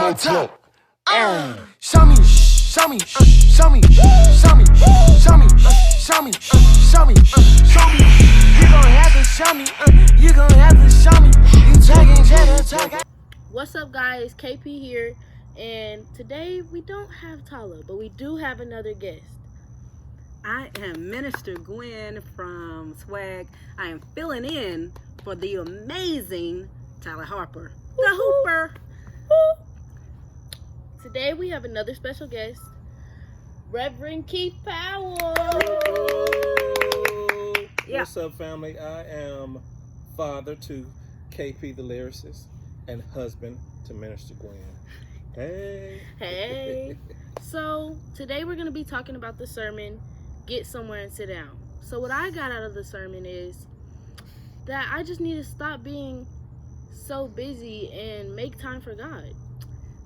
on top. Show me, show me, show me, show me, show me, show me, show me, show me. You gon' have to show me, you gon' have to show me. You talking. What's up, guys? KP here, and today we don't have Tala, but we do have another guest. I am Minister Gwen from Swag. I am filling in for the amazing Tyler Harper, the Hooper. Today we have another special guest, Reverend Keith Powell. What's up, family? I am father to KP the lyricist and husband to Minister Gwen. Hey. So today we're going to be talking about the sermon, Get Somewhere and Sit Down. So what I got out of the sermon is that I just need to stop being so busy and make time for God.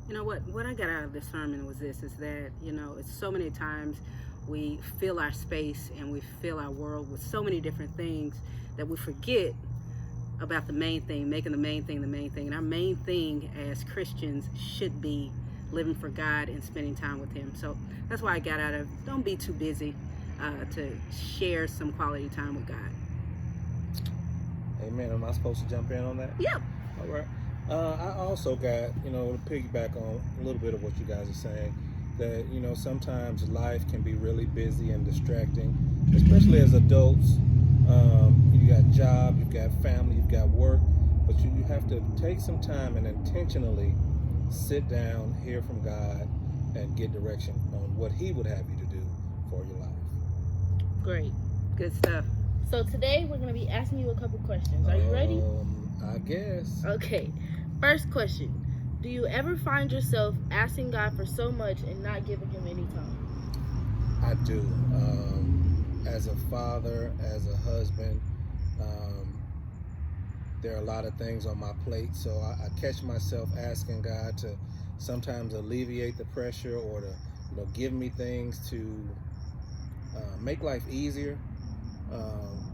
You know what I got out of this sermon was this, is that, it's so many times we fill our space and we fill our world with so many different things that we forget about the main thing, making the main thing the main thing. And our main thing as Christians should be living for God and spending time with Him. So that's why I got out of, don't be too busy to share some quality time with God. Amen. Am I supposed to jump in on that? Yep. All right. I also got, to piggyback on a little bit of what you guys are saying, that, sometimes life can be really busy and distracting, especially as adults. You got job, you've got family, you've got work, but you have to take some time and intentionally sit down, hear from God, and get direction on what He would have you to do for your life. Great. Good stuff. So today we're going to be asking you a couple questions. Are you ready? I guess. Okay. First question. Do you ever find yourself asking God for so much and not giving Him any time? I do. As a father, as a husband, there are a lot of things on my plate, so I catch myself asking God to sometimes alleviate the pressure or to give me things to make life easier.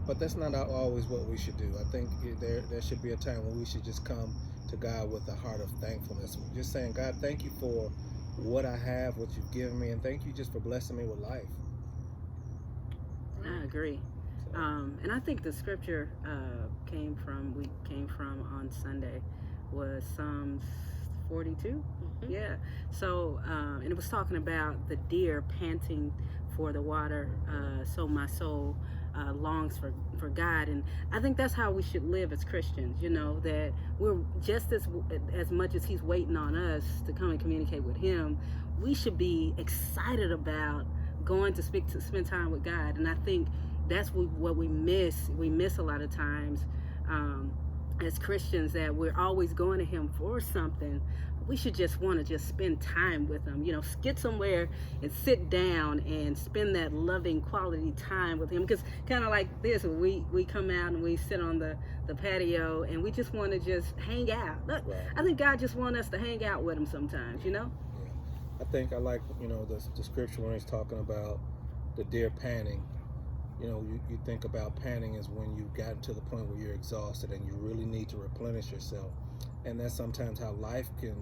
But that's not always what we should do. I think there should be a time when we should just come to God with a heart of thankfulness. Just saying, God, thank you for what I have, what you've given me, and thank you just for blessing me with life. I agree. And I think the scripture came from on Sunday was Psalms 42. Mm-hmm. Yeah. So, and it was talking about the deer panting for the water. So my soul longs for God. And I think that's how we should live as Christians, that we're just as much as He's waiting on us to come and communicate with Him, we should be excited about going to spend time with God. And I think that's what we miss. We miss a lot of times as Christians, that we're always going to Him for something. We should just want to just spend time with Him, get somewhere and sit down and spend that loving quality time with Him. Because kind of like this, we come out and we sit on the patio and we just want to just hang out. Look, right. I think God just wants us to hang out with Him sometimes, Yeah. I think I like, the scripture when He's talking about the deer panting. You think about panting as when you've gotten to the point where you're exhausted and you really need to replenish yourself. And that's sometimes how life can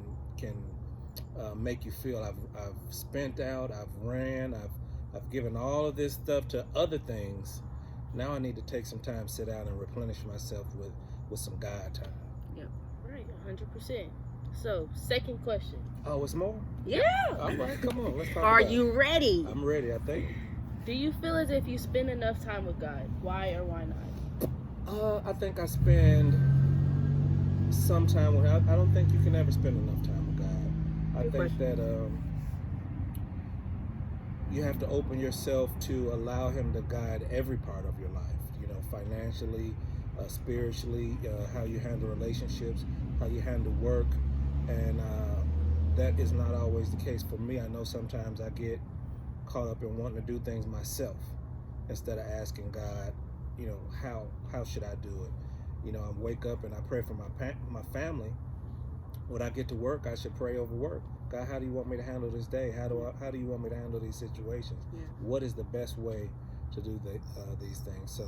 make you feel. I've spent out, I've ran, I've given all of this stuff to other things. Now I need to take some time, sit down, and replenish myself with some God time. Yep. Right, 100%. So, second question. Oh, it's more? Yeah. All right, come on, let's talk Are about you it. ready? I'm ready, I think. Do you feel as if you spend enough time with God? Why or why not? I think I spend some time with Him. I don't think you can ever spend enough time with God. I think that you have to open yourself to allow Him to guide every part of your life, financially, spiritually, how you handle relationships, how you handle work. And that is not always the case for me. I know sometimes I get caught up in wanting to do things myself instead of asking God, how should I do it? I wake up and I pray for my family. When I get to work, I should pray over work. God, how do you want me to handle this day? How do you want me to handle these situations? Yeah. What is the best way to do these things? So,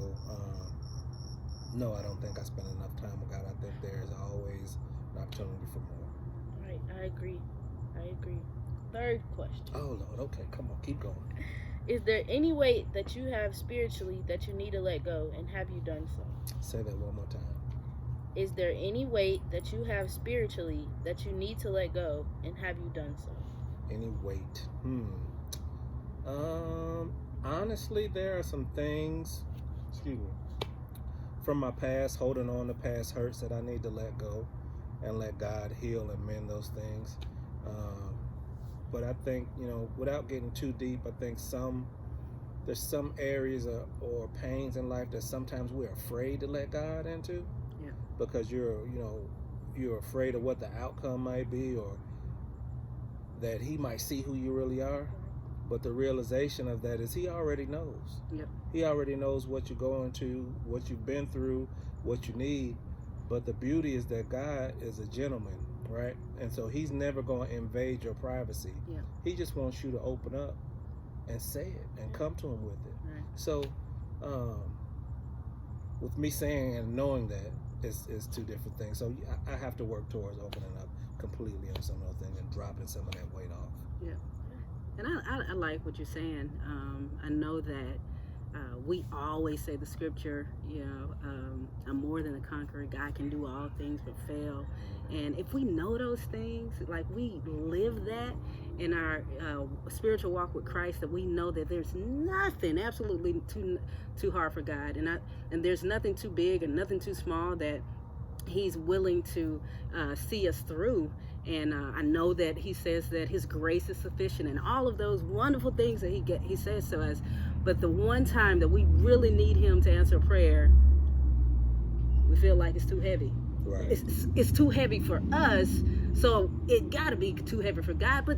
no, I don't think I spend enough time with God. I think there is always an opportunity for more. Right, I agree. I agree. Third question. Oh Lord, okay, come on, keep going. Is there any weight that you have spiritually that you need to let go, and have you done so? Say that one more time. Is there any weight that you have spiritually that you need to let go, and have you done so? Any weight? Honestly, there are some things, excuse me, from my past, holding on to past hurts that I need to let go and let God heal and mend those things. But I think, without getting too deep, I think there's some areas or pains in life that sometimes we're afraid to let God into. Yeah. Because you're afraid of what the outcome might be, or that He might see who you really are. But the realization of that is He already knows. Yep. He already knows what you're going to, what you've been through, what you need. But the beauty is that God is a gentleman, right? And so He's never going to invade your privacy. Yeah. He just wants you to open up and say it and come to Him with it. Right. So with me saying and knowing that is two different things. So I have to work towards opening up completely on some of those things and dropping some of that weight off. Yeah. And I like what you're saying. I know that we always say the scripture, I'm more than a conqueror. God can do all things but fail. And if we know those things, like we live that in our spiritual walk with Christ, that we know that there's nothing absolutely too hard for God. And there's nothing too big and nothing too small that He's willing to see us through. And I know that He says that His grace is sufficient and all of those wonderful things that He says to us. But the one time that we really need Him to answer prayer, we feel like it's too heavy. Right. It's too heavy for us, so it got to be too heavy for God. But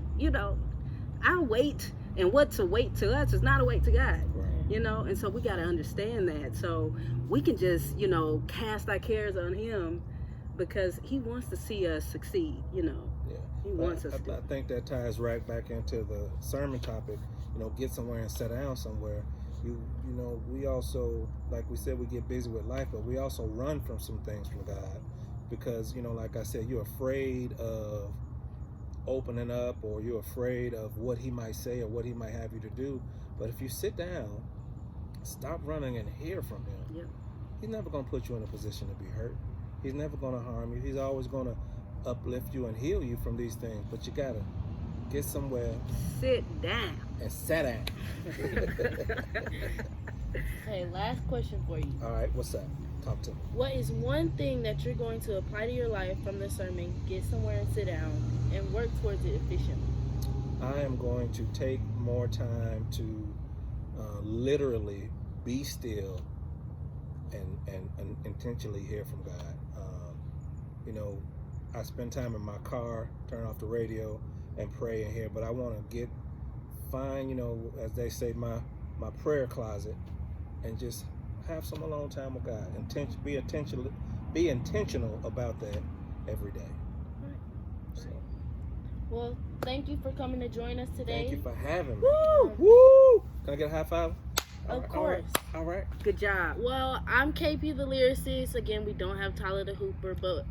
our weight and what's a weight to us is not a weight to God. Right. And so we got to understand that. So we can just cast our cares on Him, because He wants to see us succeed. Yeah. He wants us to. I think that ties right back into the sermon topic. Get somewhere and sit down somewhere. We also, like we said, we get busy with life, but we also run from some things from God, because like I said, you're afraid of opening up, or you're afraid of what He might say or what He might have you to do. But if you sit down, stop running and hear from Him. Yep. He's never going to put you in a position to be hurt. He's never going to harm you. He's always going to uplift you and heal you from these things. But you got to get somewhere, sit down and sit down. Okay, last question for you. All right, what's up? Talk to me. What is one thing that you're going to apply to your life from the sermon, get somewhere and sit down, and work towards it efficiently? I am going to take more time to literally be still and intentionally hear from God. I spend time in my car, turn off the radio, and pray in here. But I want to find, as they say, my prayer closet, and just have some alone time with God. Be intentional about that every day. Right. So, well, thank you for coming to join us today. thank you for having me. Woo! Woo! Can I get a high five? Of course. All right. Good job. Well, I'm KP the lyricist. Again, we don't have Tyler the Hooper, but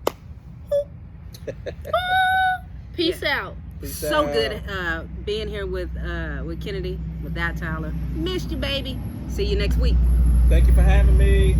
peace out. Peace So out. good being here with Kennadi, without Tyler. Missed you, baby. See you next week. Thank you for having me.